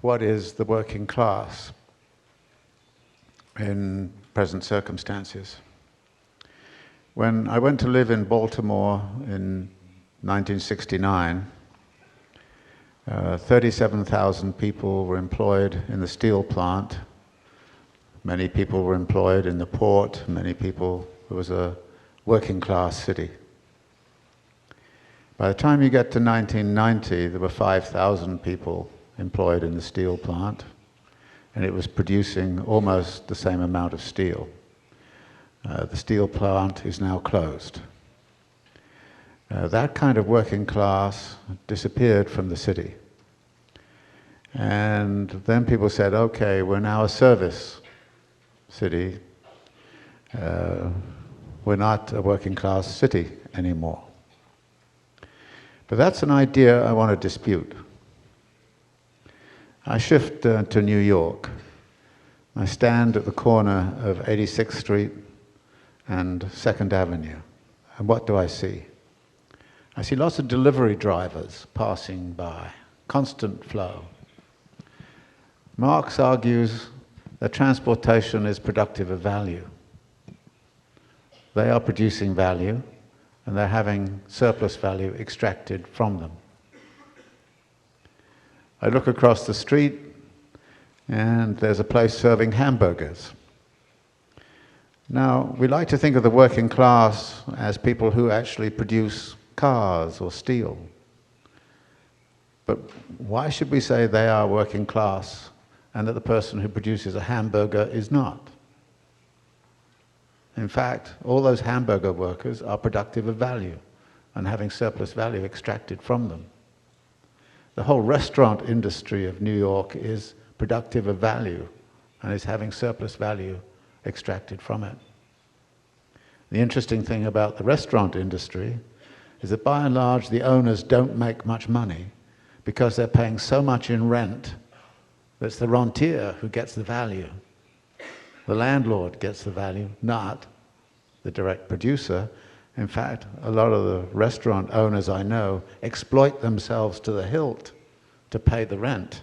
what is the working class in present circumstances. When I went to live in Baltimore in 1969, 37,000 people were employed in the steel plant. Many people were employed in the port. It was a working class city. By the time you get to 1990, there were 5,000 people employed in the steel plant, and it was producing almost the same amount of steel. The steel plant is now closed. That kind of working class disappeared from the city. And then people said, okay, we're now a service city. We're not a working class city anymore. But that's an idea I want to dispute. I shift to New York. I stand at the corner of 86th Street and 2nd Avenue. And what do I see? I see lots of delivery drivers passing by, constant flow. Marx argues that transportation is productive of value. They are producing value, and they're having surplus value extracted from them. I look across the street, and there's a place serving hamburgers. Now, we like to think of the working class as people who actually produce cars or steel. But why should we say they are working class and that the person who produces a hamburger is not? In fact, all those hamburger workers are productive of value and having surplus value extracted from them. The whole restaurant industry of New York is productive of value and is having surplus value extracted from it. The interesting thing about the restaurant industry is that by and large the owners don't make much money because they're paying so much in rent that it's the rentier who gets the value. The landlord gets the value, not the direct producer. In fact, a lot of the restaurant owners I know exploit themselves to the hilt to pay the rent.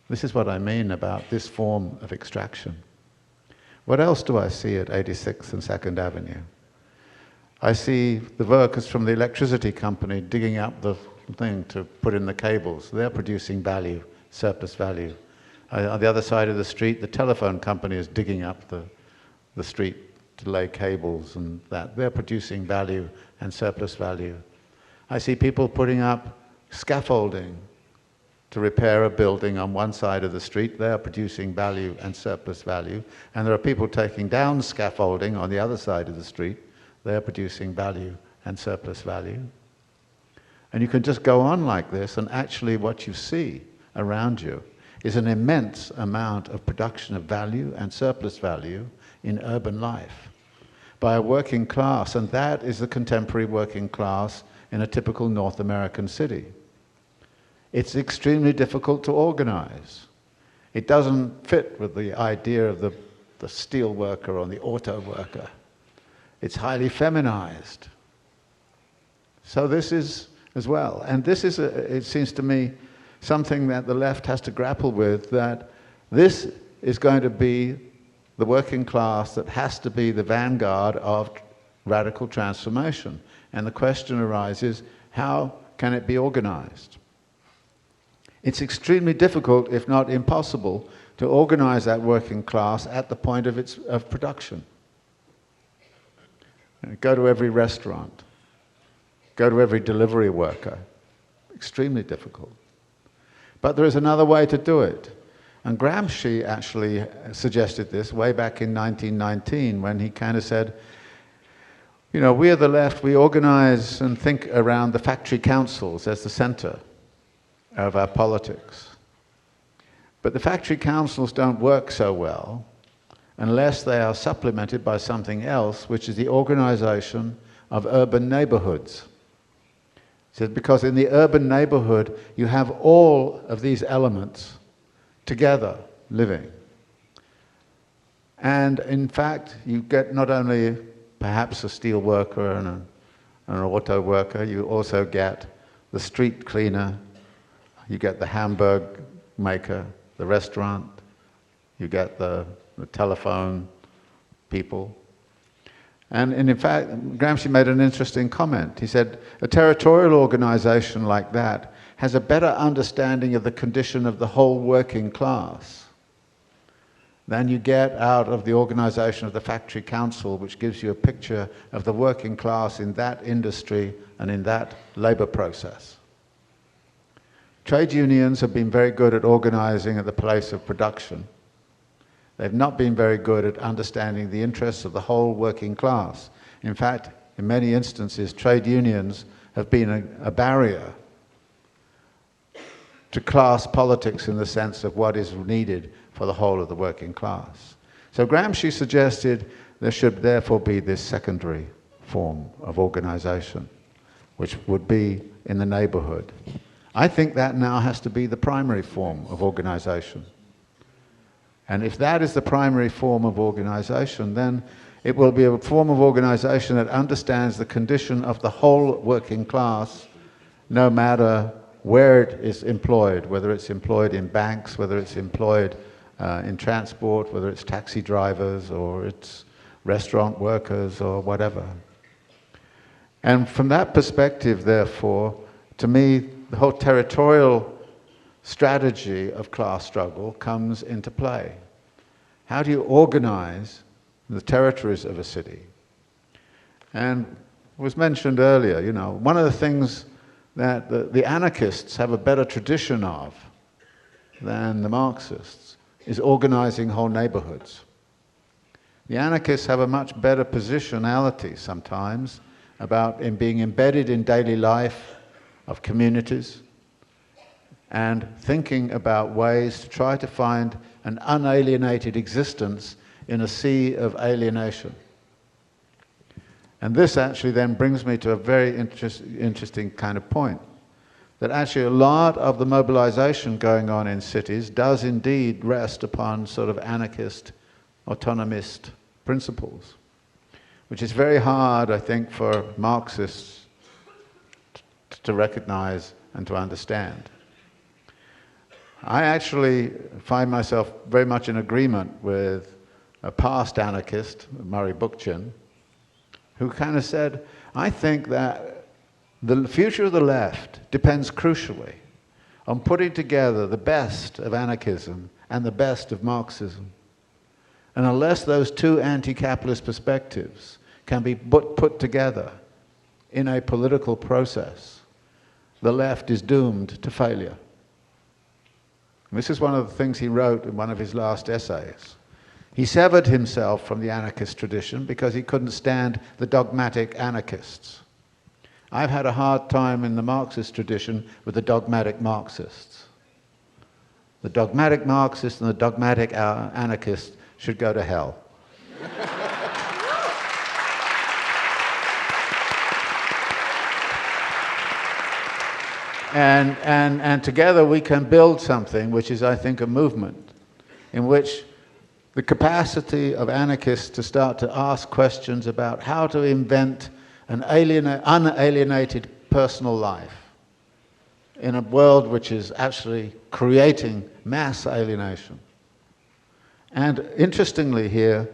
This is what I mean about this form of extraction. What else do I see at 86th and 2nd Avenue? I see the workers from the electricity company digging up the thing to put in the cables. They're producing value, surplus value. On the other side of the street, the telephone company is digging up the street to lay cables and that. They're producing value and surplus value. I see people putting up scaffolding to repair a building on one side of the street. They're producing value and surplus value. And there are people taking down scaffolding on the other side of the street. They're producing value and surplus value. And you can just go on like this, and actually what you see around you is an immense amount of production of value and surplus value in urban life by a working class, and that is the contemporary working class in a typical North American city. It's extremely difficult to organize. It doesn't fit with the idea of the steel worker or the auto worker. It's highly feminized. So this is as well, and this is, it seems to me, something that the left has to grapple with, that this is going to be the working class that has to be the vanguard of radical transformation. And the question arises, how can it be organized? It's extremely difficult, if not impossible, to organize that working class at the point of production. Go to every restaurant, go to every delivery worker. Extremely difficult. But there is another way to do it. And Gramsci actually suggested this way back in 1919 when he kind of said, you know, we are the left, we organize and think around the factory councils as the center of our politics. But the factory councils don't work so well unless they are supplemented by something else, which is the organization of urban neighborhoods. He said, because in the urban neighborhood, you have all of these elements together living. And in fact, you get not only perhaps a steel worker and an auto worker, you also get the street cleaner, you get the Hamburg maker, the restaurant, you get the telephone people. And in fact, Gramsci made an interesting comment. He said, a territorial organization like that has a better understanding of the condition of the whole working class than you get out of the organization of the factory council, which gives you a picture of the working class in that industry and in that labor process. Trade unions have been very good at organizing at the place of production. They've not been very good at understanding the interests of the whole working class. In fact, in many instances, trade unions have been a barrier to class politics in the sense of what is needed for the whole of the working class. So Gramsci suggested there should therefore be this secondary form of organization, which would be in the neighborhood. I think that now has to be the primary form of organization. And if that is the primary form of organization, then it will be a form of organization that understands the condition of the whole working class, no matter where it is employed, whether it's employed in banks, whether it's employed in transport, whether it's taxi drivers or it's restaurant workers or whatever. And from that perspective, therefore, to me, the whole territorial strategy of class struggle comes into play. How do you organize the territories of a city? And it was mentioned earlier, you know, one of the things that the anarchists have a better tradition of than the Marxists is organizing whole neighborhoods. The anarchists have a much better positionality sometimes about being embedded in daily life of communities and thinking about ways to try to find an unalienated existence in a sea of alienation. And this actually then brings me to a very interesting kind of point, that actually a lot of the mobilization going on in cities does indeed rest upon sort of anarchist, autonomist principles, which is very hard, I think, for Marxists to recognize and to understand. I actually find myself very much in agreement with a past anarchist, Murray Bookchin, who kind of said, I think that the future of the left depends crucially on putting together the best of anarchism and the best of Marxism. And unless those two anti-capitalist perspectives can be put together in a political process, the left is doomed to failure. And this is one of the things he wrote in one of his last essays. He severed himself from the anarchist tradition because he couldn't stand the dogmatic anarchists. I've had a hard time in the Marxist tradition with the dogmatic Marxists. The dogmatic Marxists and the dogmatic anarchists should go to hell. And together we can build something which is, I think, a movement in which the capacity of anarchists to start to ask questions about how to invent an unalienated personal life in a world which is actually creating mass alienation. And interestingly here,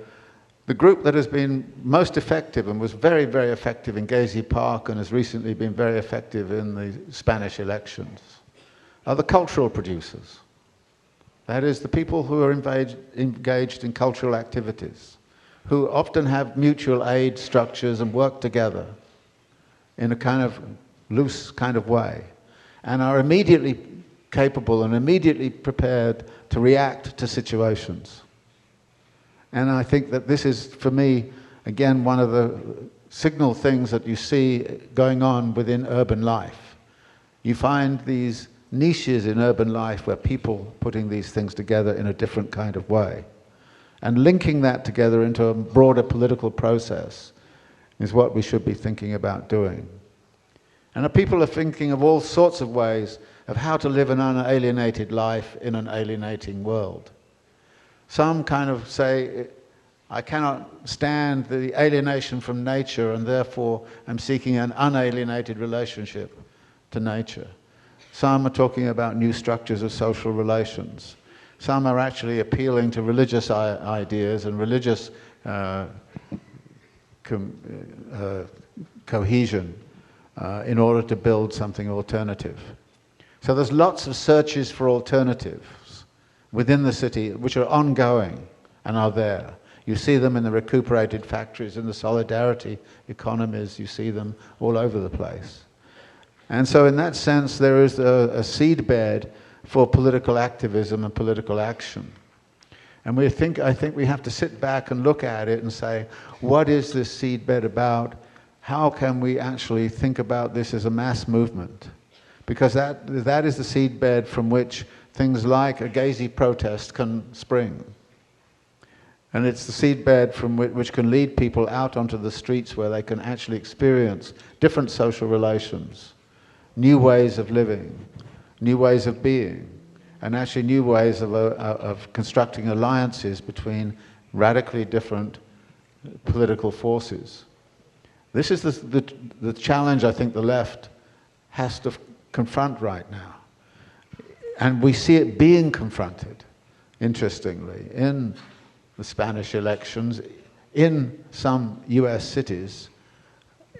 the group that has been most effective and was very, very effective in Gezi Park and has recently been very effective in the Spanish elections are the cultural producers. That is, the people who are engaged in cultural activities, who often have mutual aid structures and work together in a kind of loose kind of way, and are immediately capable and immediately prepared to react to situations. And I think that this is, for me, again, one of the signal things that you see going on within urban life. You find these niches in urban life where people putting these things together in a different kind of way. And linking that together into a broader political process is what we should be thinking about doing. And people are thinking of all sorts of ways of how to live an unalienated life in an alienating world. Some kind of say, I cannot stand the alienation from nature and therefore I'm seeking an unalienated relationship to nature. Some are talking about new structures of social relations. Some are actually appealing to religious ideas and religious cohesion in order to build something alternative. So there's lots of searches for alternatives within the city which are ongoing and are there. You see them in the recuperated factories, in the solidarity economies, you see them all over the place. And so in that sense, there is a seedbed for political activism and political action. And I think we have to sit back and look at it and say, what is this seedbed about? How can we actually think about this as a mass movement? Because that is the seedbed from which things like a Gezi protest can spring. And it's the seedbed from which can lead people out onto the streets where they can actually experience different social relations, new ways of living, new ways of being, and actually new ways of constructing alliances between radically different political forces. This is the challenge I think the left has to confront right now. And we see it being confronted, interestingly, in the Spanish elections, in some US cities,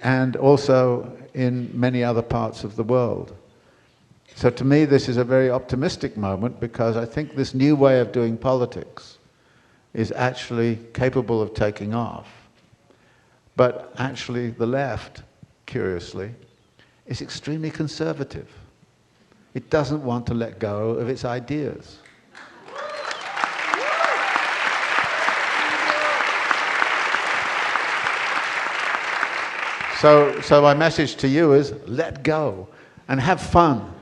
and also in many other parts of the world. So to me, this is a very optimistic moment because I think this new way of doing politics is actually capable of taking off. But actually, the left, curiously, is extremely conservative. It doesn't want to let go of its ideas. So my message to you is let go and have fun.